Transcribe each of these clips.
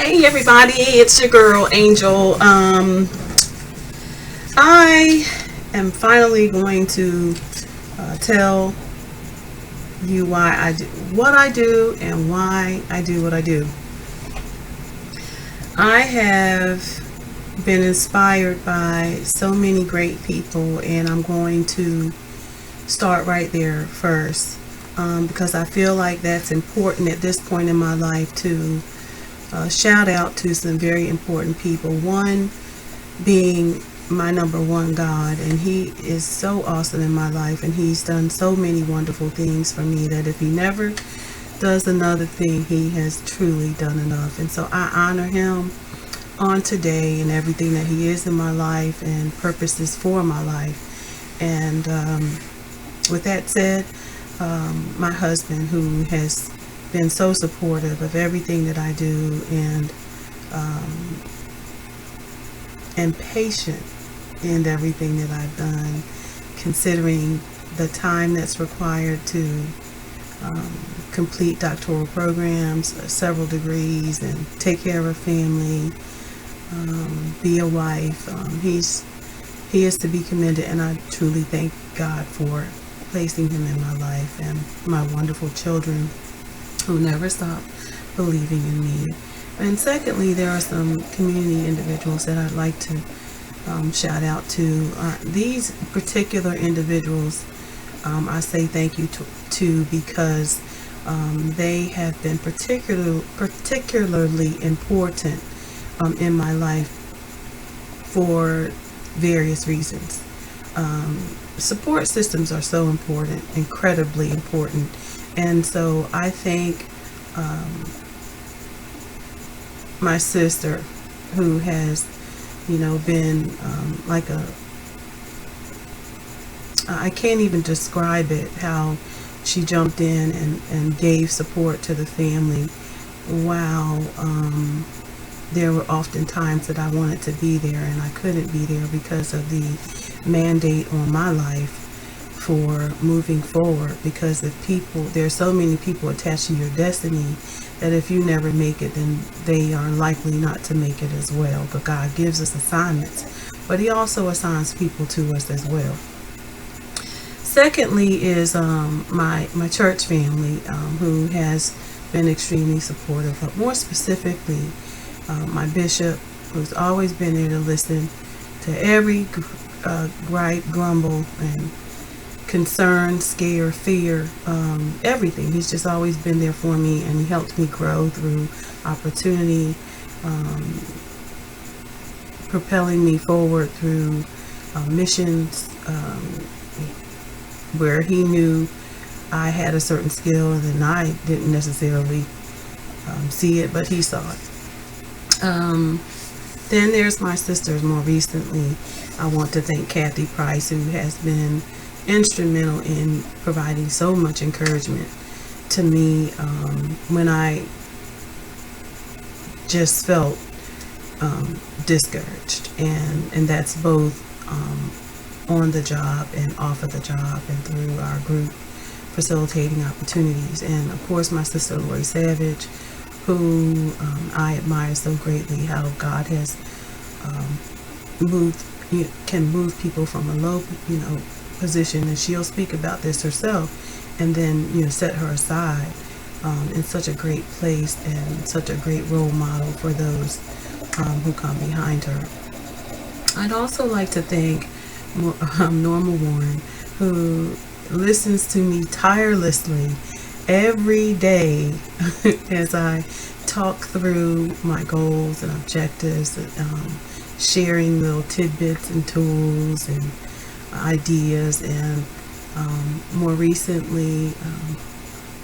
Hey everybody, it's your girl Angel. I am finally going to tell you why I do what I do and why I do what I do. I have been inspired by so many great people, and I'm going to start right there first because I feel like that's important at this point in my life to shout out to some very important people. One being my number one, God, and He is so awesome in my life, and He's done so many wonderful things for me that if He never does another thing, He has truly done enough. And so I honor Him on today and everything that He is in my life and purposes for my life. And with that said, my husband, who has been so supportive of everything that I do and patient in everything that I've done, considering the time that's required to complete doctoral programs, several degrees, and take care of a family, be a wife. He is to be commended, and I truly thank God for placing him in my life, and my wonderful children who never stop believing in me. And secondly, there are some community individuals that I'd like to shout out to. These particular individuals, I say thank you to because they have been particularly important in my life for various reasons. Support systems are so important, incredibly important. And so I thank my sister, who has, been like I can't even describe it, how she jumped in and gave support to the family while there were often times that I wanted to be there and I couldn't be there because of the mandate on my life for moving forward. Because if there's so many people attached to your destiny that if you never make it, then they are likely not to make it as well. But God gives us assignments, but He also assigns people to us as well. Secondly is my church family, who has been extremely supportive. But more specifically, my bishop, who's always been there to listen to every gripe, grumble, and concern, scare, fear, everything. He's just always been there for me, and he helped me grow through opportunity, propelling me forward through missions, where he knew I had a certain skill and I didn't necessarily see it, but he saw it. Then there's my sisters. More recently, I want to thank Kathy Price, who has been instrumental in providing so much encouragement to me when I just felt discouraged, and that's both on the job and off of the job and through our group facilitating opportunities. And of course, my sister Lori Savage, who I admire so greatly, how God has can move people from a low position, and she'll speak about this herself, and then set her aside in such a great place and such a great role model for those who come behind her. I'd also like to thank Norma Warren, who listens to me tirelessly every day as I talk through my goals and objectives, sharing little tidbits and tools and ideas. And more recently,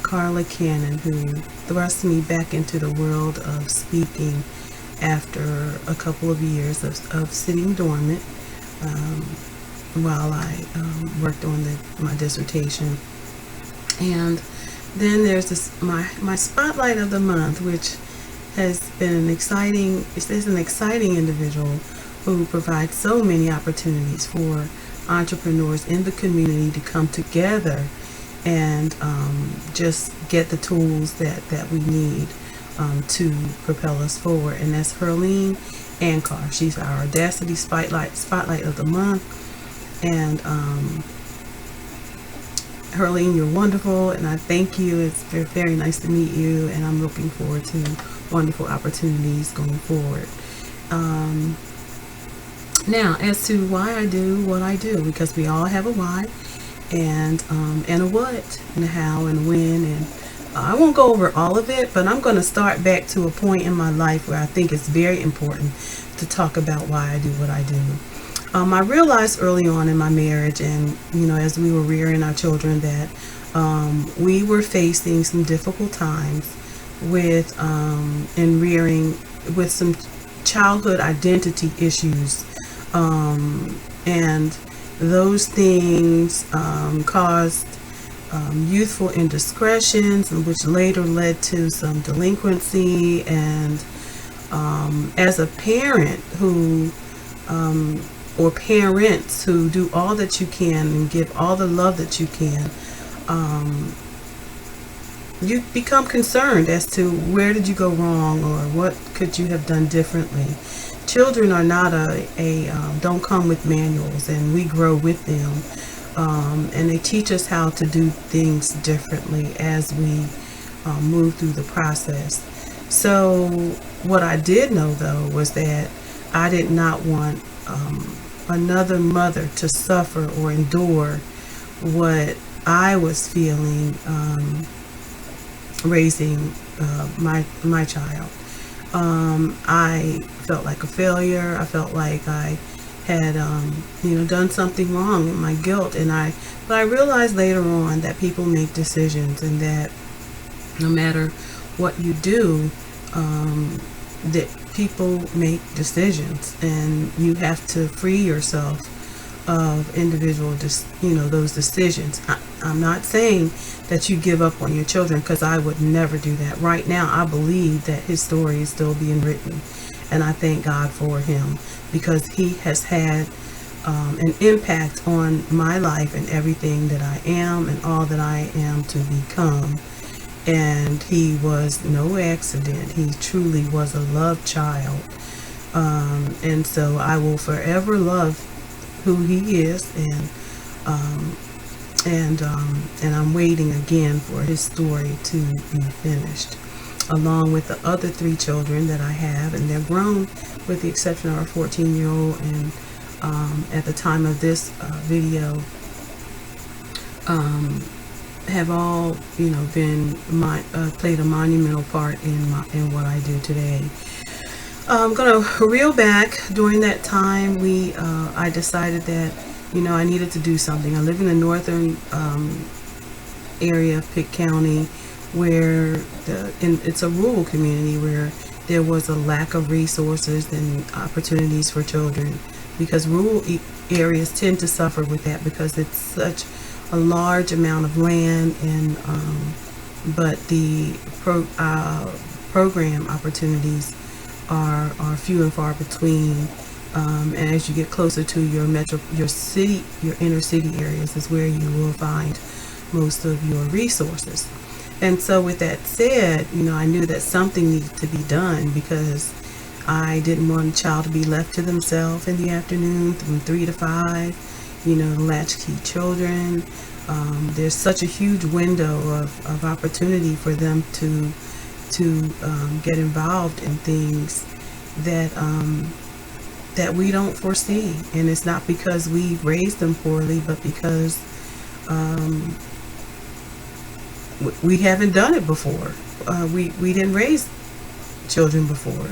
Carla Cannon, who thrust me back into the world of speaking after a couple of years of sitting dormant while I worked on my dissertation. And then there's my spotlight of the month, which has been an exciting individual who provides so many opportunities for entrepreneurs in the community to come together and just get the tools that we need to propel us forward. And that's Herline Ankar. She's our Audacity Spotlight of the month. And Herline, you're wonderful, and I thank you. It's very, very nice to meet you, and I'm looking forward to wonderful opportunities going forward. Now, as to why I do what I do, because we all have a why, and a what, and a how, and a when, and I won't go over all of it, but I'm going to start back to a point in my life where I think it's very important to talk about why I do what I do. I realized early on in my marriage, and as we were rearing our children, that we were facing some difficult times with in rearing, with some childhood identity issues, and those things caused youthful indiscretions, which later led to some delinquency. And as a parent who or parents who do all that you can and give all the love that you can, you become concerned as to where did you go wrong, or what could you have done differently. Children are not don't come with manuals, and we grow with them, and they teach us how to do things differently as we move through the process. So what I did know, though, was that I did not want another mother to suffer or endure what I was feeling raising my child. I felt like a failure. I felt like I had done something wrong, my guilt. But I realized later on that people make decisions, and that no matter what you do, that people make decisions, and you have to free yourself of individual those decisions. I'm not saying that you give up on your children, because I would never do that. Right now, I believe that his story is still being written, and I thank God for him, because he has had an impact on my life and everything that I am and all that I am to become. And he was no accident. He truly was a loved child. And so I will forever love who he is, and I'm waiting again for his story to be finished, along with the other 3 children that I have, and they're grown with the exception of our 14-year-old, and at the time of this video, have all been played a monumental part in what I do today. I'm gonna reel back. During that time, I decided that I needed to do something. I live in the northern area of Pitt County, where it's a rural community where there was a lack of resources and opportunities for children, because rural areas tend to suffer with that, because it's such a large amount of land, and but the program opportunities are few and far between. And as you get closer to your inner city areas is where you will find most of your resources. And so with that said, I knew that something needed to be done, because I didn't want a child to be left to themselves in the afternoon from 3 to 5. Latchkey children. There's such a huge window of opportunity for them to get involved in things that we don't foresee. And it's not because we raised them poorly, but because we haven't done it before. We didn't raise children before,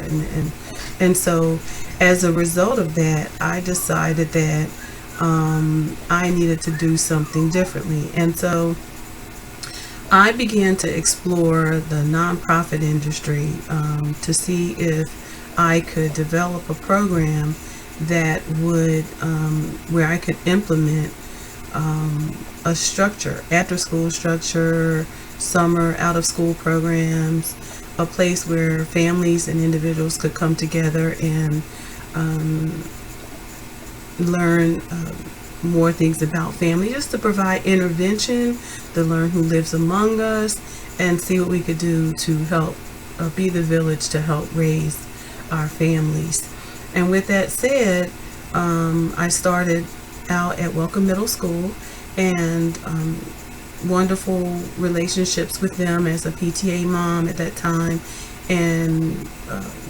and so as a result of that, I decided that I needed to do something differently. And so I began to explore the nonprofit industry to see if I could develop a program that would where I could implement a structure, after school structure, summer out of school programs, a place where families and individuals could come together and learn more things about family, just to provide intervention, to learn who lives among us, and see what we could do to help be the village to help raise our families. And with that said, I started out at Welcome Middle School, and wonderful relationships with them as a PTA mom at that time, and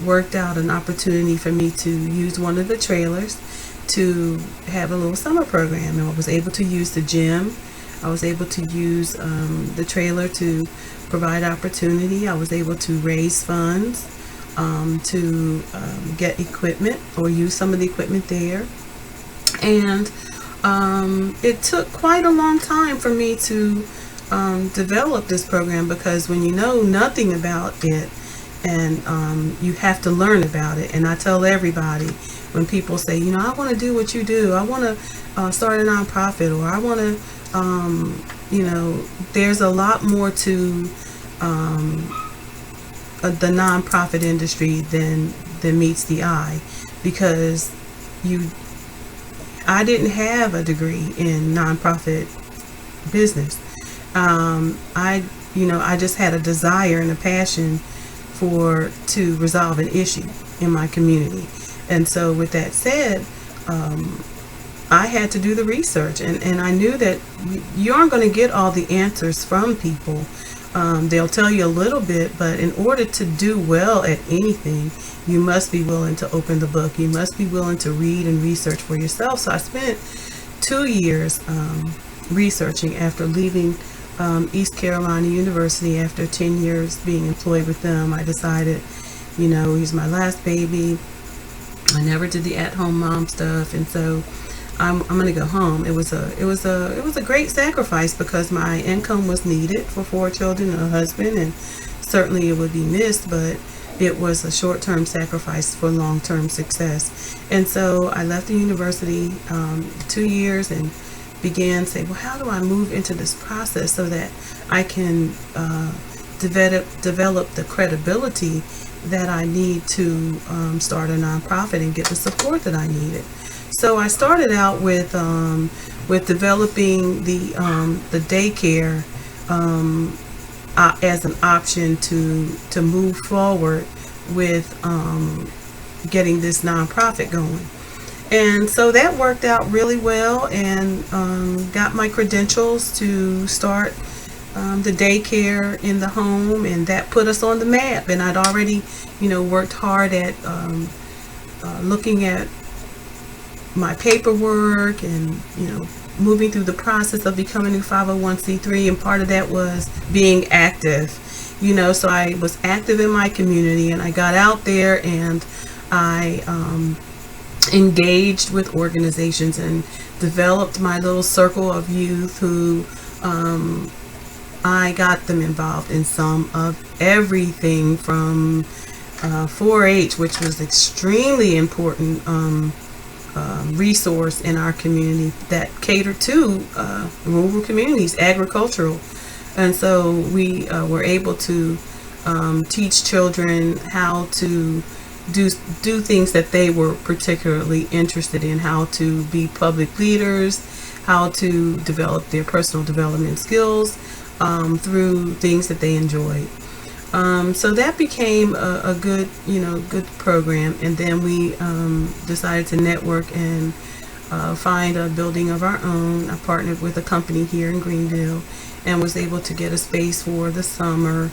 worked out an opportunity for me to use one of the trailers to have a little summer program. And I was able to use the gym. I was able to use the trailer to provide opportunity. I was able to raise funds to get equipment or use some of the equipment there. And it took quite a long time for me to develop this program, because when you know nothing about it, and you have to learn about it. And I tell everybody, when people say, I want to do what you do, I want to start a nonprofit, or I want to, there's a lot more to the nonprofit industry than meets the eye, because I didn't have a degree in nonprofit business. I just had a desire and a passion to resolve an issue in my community. And so with that said, I had to do the research, and I knew that you aren't going to get all the answers from people. They'll tell you a little bit, but in order to do well at anything, you must be willing to open the book. You must be willing to read and research for yourself. So I spent 2 years researching after leaving East Carolina University. After 10 years being employed with them, I decided, he's my last baby. I never did the at-home mom stuff, and so I'm going to go home. It was a great sacrifice, because my income was needed for 4 children and a husband, and certainly it would be missed, but it was a short-term sacrifice for long-term success. And so I left the university 2 years and began to say, well, how do I move into this process so that I can develop the credibility that I need to start a nonprofit and get the support that I needed. So I started out with developing the daycare as an option to move forward with getting this nonprofit going. And so that worked out really well, and got my credentials to start the daycare in the home, and that put us on the map. And I'd already, worked hard at looking at my paperwork and, moving through the process of becoming a 501c3. And part of that was being active, so I was active in my community, and I got out there and I engaged with organizations and developed my little circle of youth who I got them involved in some of everything from 4-H, which was extremely important resource in our community that catered to rural communities, agricultural. And so we were able to teach children how to do things that they were particularly interested in, how to be public leaders, how to develop their personal development skills through things that they enjoyed. So that became a good program. And then we decided to network and find a building of our own. I partnered with a company here in Greenville and was able to get a space for the summer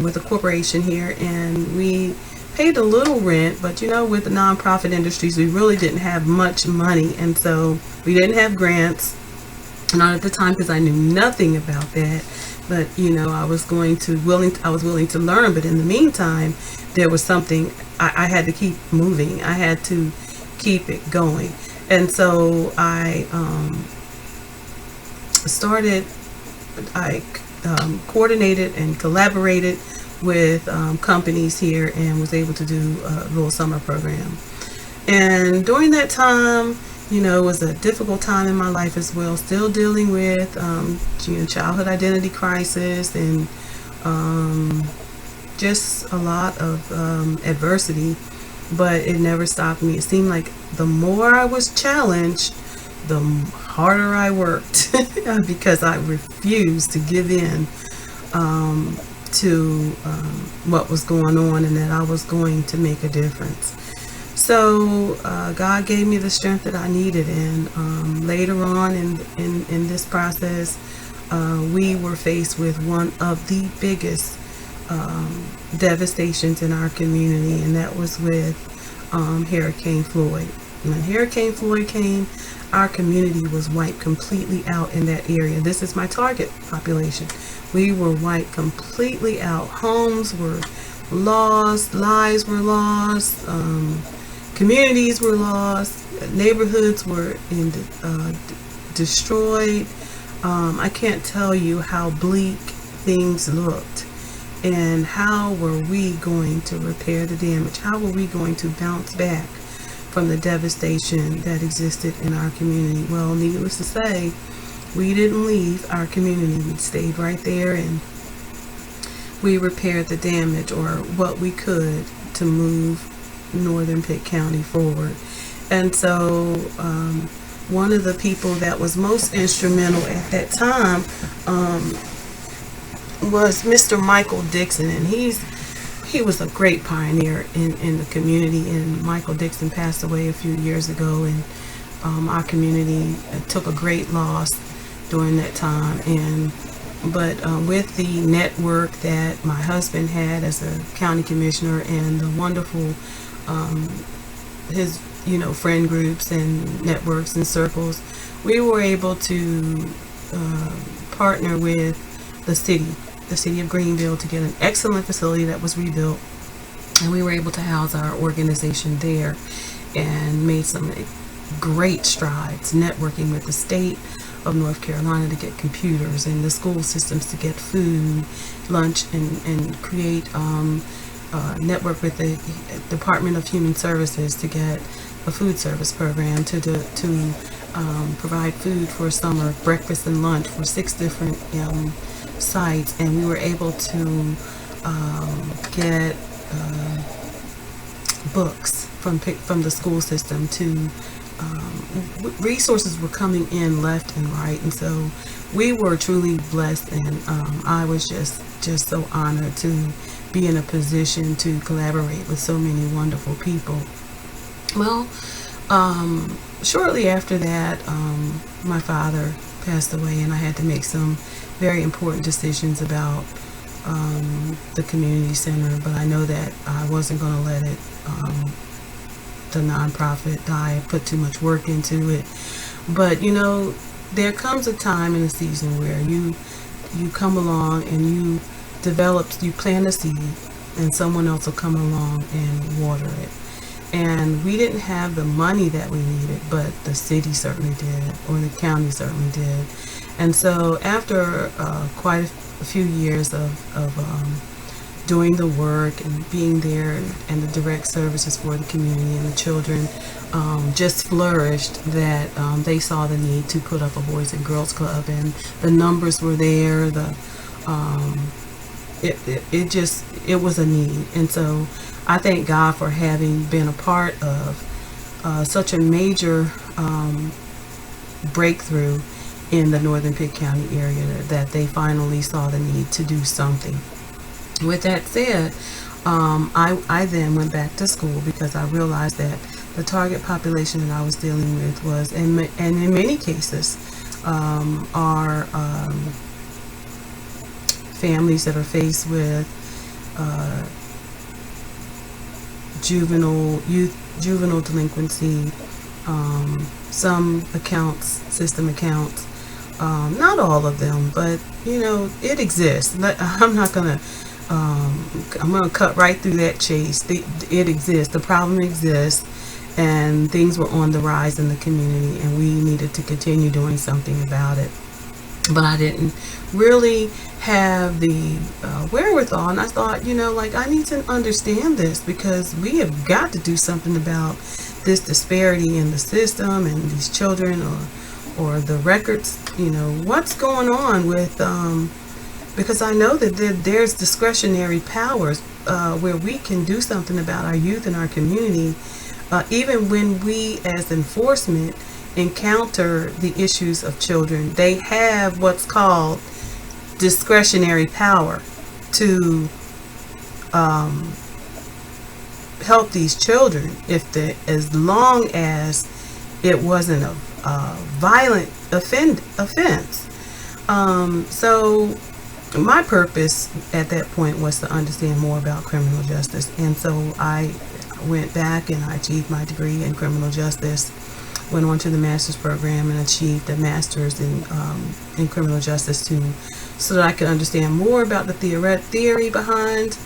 with a corporation here. And we paid a little rent, but with the nonprofit industries, we really didn't have much money. And so we didn't have grants. Not at the time, because I knew nothing about that. But I was willing to learn. But in the meantime, there was something I had to keep moving. I had to keep it going. And so I coordinated and collaborated with companies here, and was able to do a little summer program. And during that time, it was a difficult time in my life as well, still dealing with childhood identity crisis, and just a lot of adversity, but it never stopped me. It seemed like the more I was challenged, the harder I worked because I refused to give in. to what was going on, and that I was going to make a difference. So God gave me the strength that I needed, and later on in this process, we were faced with one of the biggest devastations in our community, and that was with Hurricane Floyd. When Hurricane Floyd came, our community was wiped completely out in that area. This is my target population. We were wiped completely out. Homes were lost, lives were lost, communities were lost, neighborhoods were destroyed. I can't tell you how bleak things looked, and how were we going to repair the damage? How were we going to bounce back from the devastation that existed in our community? Well, needless to say, we didn't leave our community. We stayed right there, and we repaired the damage, or what we could, to move Northern Pitt County forward. And so one of the people that was most instrumental at that time was Mr. Michael Dixon, and he was a great pioneer in the community. And Michael Dixon passed away a few years ago, and our community took a great loss during that time. But with the network that my husband had as a county commissioner, and the wonderful his friend groups and networks and circles, we were able to partner with the city of Greenville to get an excellent facility that was rebuilt, and we were able to house our organization there, and made some great strides networking with the state of North Carolina to get computers, and the school systems to get food, lunch, and create network with the Department of Human Services to get a food service program to provide food for summer, breakfast and lunch for 6 different sites. And we were able to get books from the school system. To resources were coming in left and right, and so we were truly blessed, and I was just so honored to be in a position to collaborate with so many wonderful people. Well, shortly after that, my father passed away, and I had to make some very important decisions about the community center. But I know that I wasn't going to let it, the nonprofit, die. I put too much work into it. But there comes a time in a season where you come along and you plant a seed, and someone else will come along and water it. And we didn't have the money that we needed, but the city certainly did, or the county certainly did. And so after quite a few years of doing the work and being there, and the direct services for the community, and the children just flourished, that they saw the need to put up a Boys and Girls Club, and the numbers were there. It was a need. And so I thank God for having been a part of such a major breakthrough in the Northern Pitt County area, that they finally saw the need to do something. With that said, I then went back to school, because I realized that the target population that I was dealing with was, and in many cases, are families that are faced with juvenile delinquency, some system accounts, not all of them, but it exists. I'm going to cut right through that chase. It exists. The problem exists, and things were on the rise in the community, and we needed to continue doing something about it. But I didn't really have the wherewithal, and I thought, I need to understand this, because we have got to do something about this disparity in the system, and these children, or the records. What's going on with because I know that there's discretionary powers where we can do something about our youth and our community, even when we as enforcement encounter the issues of children. They have what's called discretionary power to help these children as long as it wasn't a violent offense. So my purpose at that point was to understand more about criminal justice, and so I went back and I achieved my degree in criminal justice, went on to the master's program and achieved a master's in criminal justice so that I could understand more about the theory behind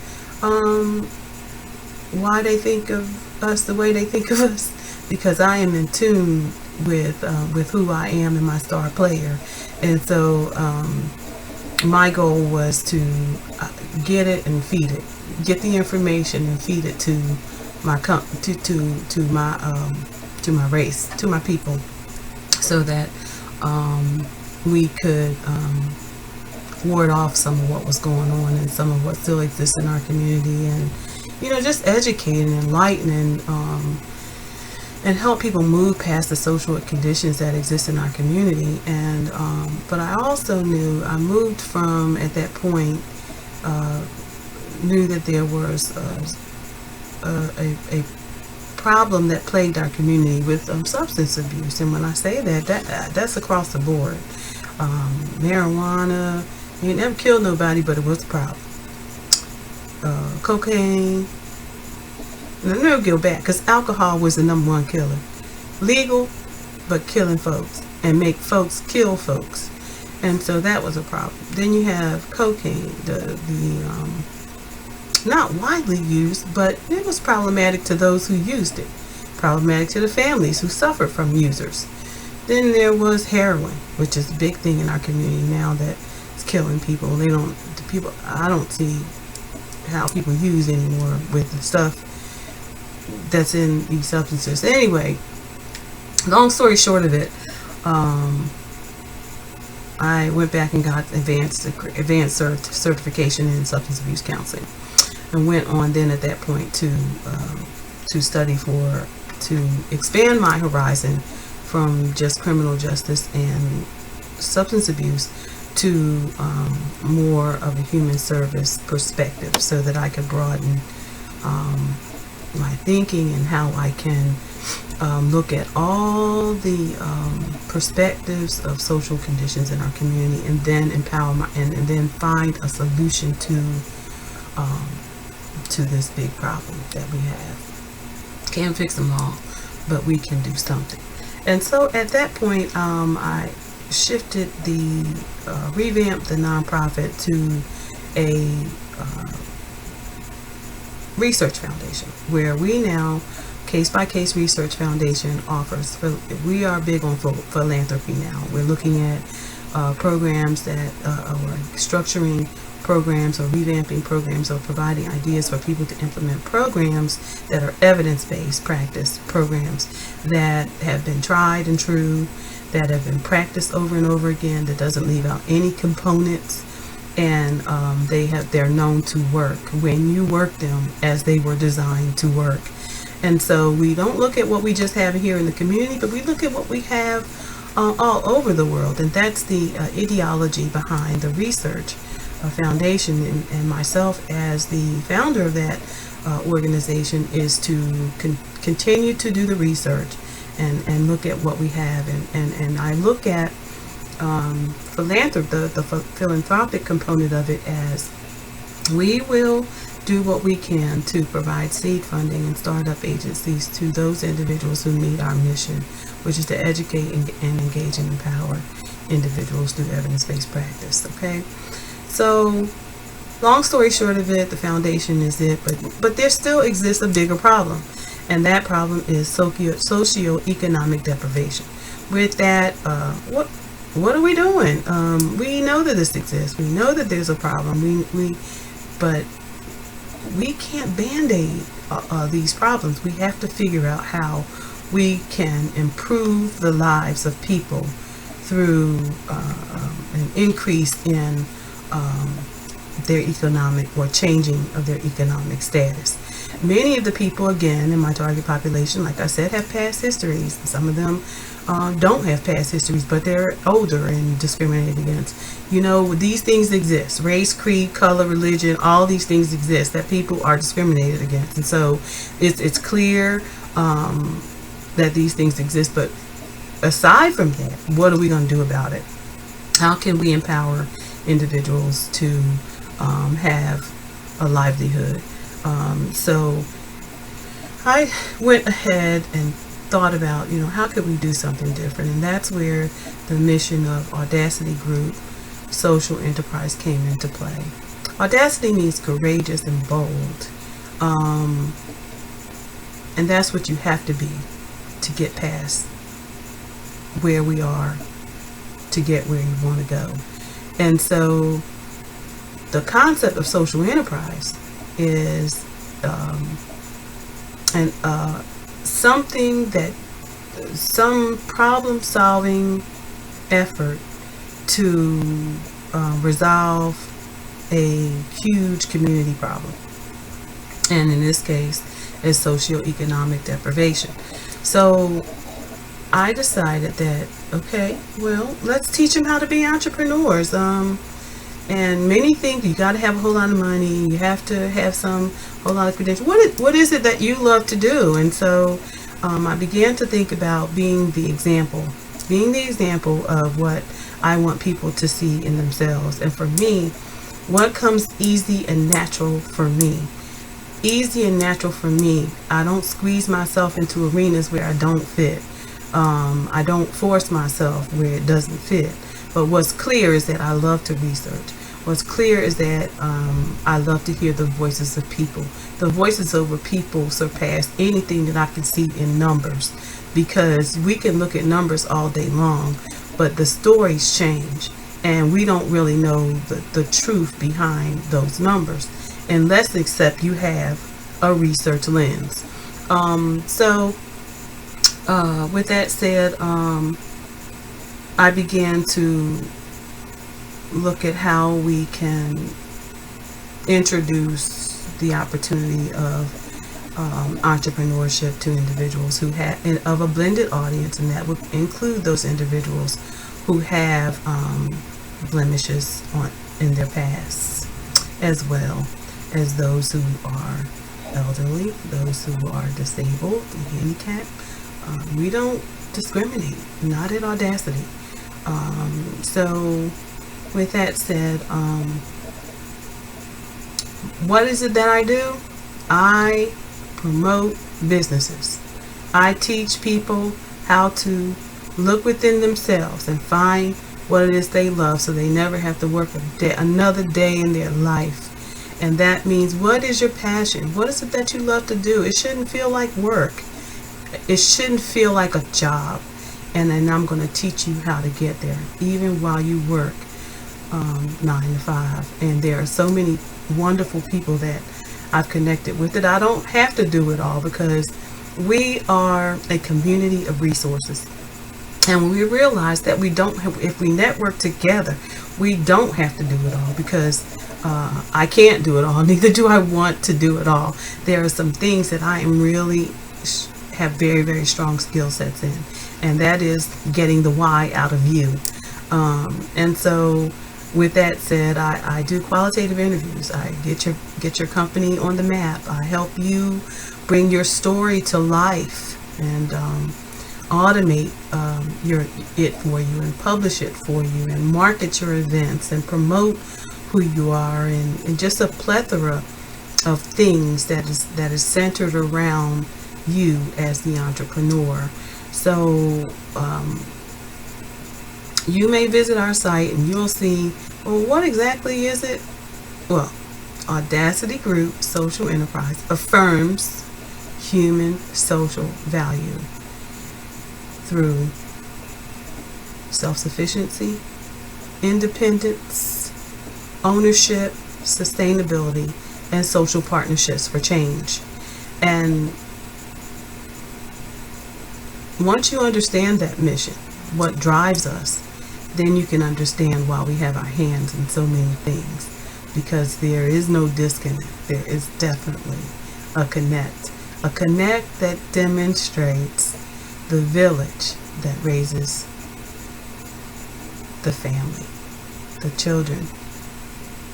why they think of us the way they think of us, because I am in tune with who I am and my star player. And so my goal was to get it and feed it, get the information and feed it to my to my race, to my people, so that we could ward off some of what was going on and some of what still exists in our community, and just educate and enlighten and help people move past the social conditions that exist in our community. And but I also knew, I moved from, at that point, knew that there was a problem that plagued our community with substance abuse. And when I say that's across the board. Marijuana, it never killed nobody, but it was a problem. Cocaine. And I never go back, because alcohol was the number one killer. Legal, but killing folks, and make folks kill folks. And so that was a problem. Then you have cocaine, the not widely used, but it was problematic to those who used it. Problematic to the families who suffered from users. Then there was heroin, which is a big thing in our community now that is killing people. I don't see how people use anymore with the stuff that's in these substances. Anyway, long story short of it, I went back and got advanced certification in substance abuse counseling, and went on then at that point to study to expand my horizon from just criminal justice and substance abuse to more of a human service perspective, so that I could broaden my thinking and how I can look at all the perspectives of social conditions in our community, and then empower and then find a solution to this big problem that we have. Can't fix them all, but we can do something. And so at that point, I shifted revamped the nonprofit to a research foundation, where we now, case-by-case research foundation offers, we are big on philanthropy now. We're looking at programs that are structuring programs or revamping programs or providing ideas for people to implement programs that are evidence-based practice programs that have been tried and true, that have been practiced over and over again, that doesn't leave out any components, and they're known to work when you work them as they were designed to work. And so we don't look at what we just have here in the community, but we look at what we have all over the world. And that's the ideology behind the research foundation, and myself as the founder of that organization is to continue to do the research and look at what we have. And I look at the philanthropic component of it as we will do what we can to provide seed funding and startup agencies to those individuals who meet our mission, which is to educate and engage and empower individuals through evidence-based practice. Okay, so long story short of it, the foundation is it, but there still exists a bigger problem, and that problem is socioeconomic deprivation. With that, what are we doing? We know that this exists. We know that there's a problem. But we can't band-aid these problems. We have to figure out how we can improve the lives of people through an increase in their economic, or changing of their economic status. many of the people, again, in my target population, like I said, have past histories. Some of them don't have past histories, but they're older and discriminated against. These things exist. Race, creed, color, religion, all these things exist that people are discriminated against. And so it's clear that these things exist. But aside from that, what are we going to do about it? How can we empower individuals to have a livelihood? So I went ahead and thought about, how could we do something different? And that's where the mission of Audacity Group Social Enterprise came into play. Audacity means courageous and bold. And that's what you have to be to get past where we are, to get where you want to go. And so the concept of social enterprise is some problem-solving effort to resolve a huge community problem, and in this case is socioeconomic deprivation. So I decided that, okay, well, let's teach them how to be entrepreneurs. And many think you got to have a whole lot of money, you have to have whole lot of credentials. What is it that you love to do? And so I began to think about being the example of what I want people to see in themselves. And for me, what comes easy and natural for me? Easy and natural for me, I don't squeeze myself into arenas where I don't fit. I don't force myself where it doesn't fit. But what's clear is that I love to research. What's clear is that I love to hear the voices of people. The voices of people surpass anything that I can see in numbers, because we can look at numbers all day long, but the stories change, and we don't really know the truth behind those numbers, unless except you have a research lens. With that said, I began to look at how we can introduce the opportunity of entrepreneurship to individuals who have, of a blended audience, and that would include those individuals who have blemishes in their past, as well as those who are elderly, those who are disabled and handicapped. We don't discriminate, not at Audacity. So with that said, what is it that I do? I promote businesses. I teach people how to look within themselves and find what it is they love, so they never have to work another day in their life. And that means, what is your passion? What is it that you love to do? It shouldn't feel like work. It shouldn't feel like a job. And then I'm going to teach you how to get there, even while you work 9 to 5. And there are so many wonderful people that I've connected with that I don't have to do it all, because we are a community of resources. And when we realize that we don't have, if we network together, we don't have to do it all, because I can't do it all. Neither do I want to do it all. There are some things that I am really have very, very strong skill sets in, and that is getting the why out of you. And so with that said, I do qualitative interviews. I get your company on the map. I help you bring your story to life and automate it for you, and publish it for you, and market your events, and promote who you are, and just a plethora of things that is centered around you as the entrepreneur. So you may visit our site and you'll see, well, what exactly is it? Well, Audacity Group Social Enterprise affirms human social value through self-sufficiency, independence, ownership, sustainability, and social partnerships for change. And once you understand that mission, what drives us, then you can understand why we have our hands in so many things, because there is no disconnect. There is definitely a connect that demonstrates the village that raises the family, the children,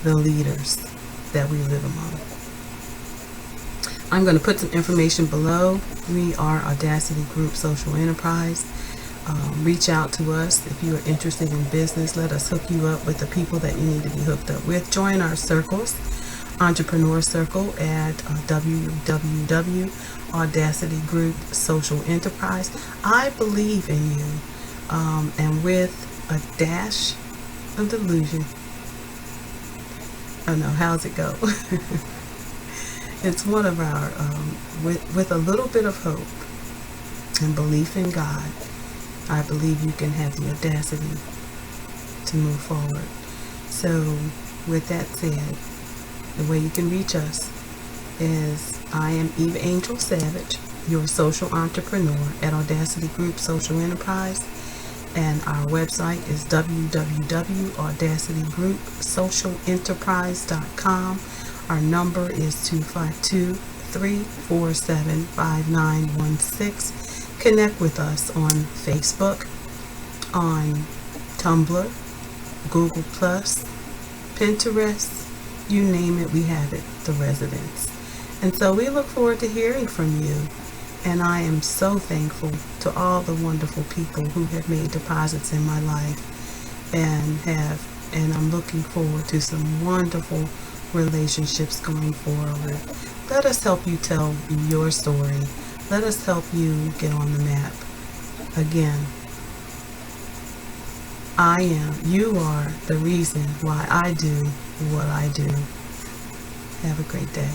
the leaders that we live among. I'm going to put some information below. We are Audacity Group Social Enterprise. Reach out to us if you are interested in business. Let us hook you up with the people that you need to be hooked up with. Join our circles, Entrepreneur Circle at www.Audacity Group Social Enterprise. I believe in you, and with a dash of delusion. Oh no, how's it go? It's one of our, with a little bit of hope and belief in God, I believe you can have the audacity to move forward. So with that said, the way you can reach us is I am Eveangel Savage, your social entrepreneur at Audacity Group Social Enterprise, and our website is www.audacitygroupsocialenterprise.com. Our number is 252-347-5916. Connect with us on Facebook, on Tumblr, Google+, Pinterest, you name it, we have it, the residents. And so we look forward to hearing from you. And I am so thankful to all the wonderful people who have made deposits in my life and I'm looking forward to some wonderful relationships going forward. Let us help you tell your story. Let us help you get on the map. Again, you are the reason why I do what I do. Have a great day.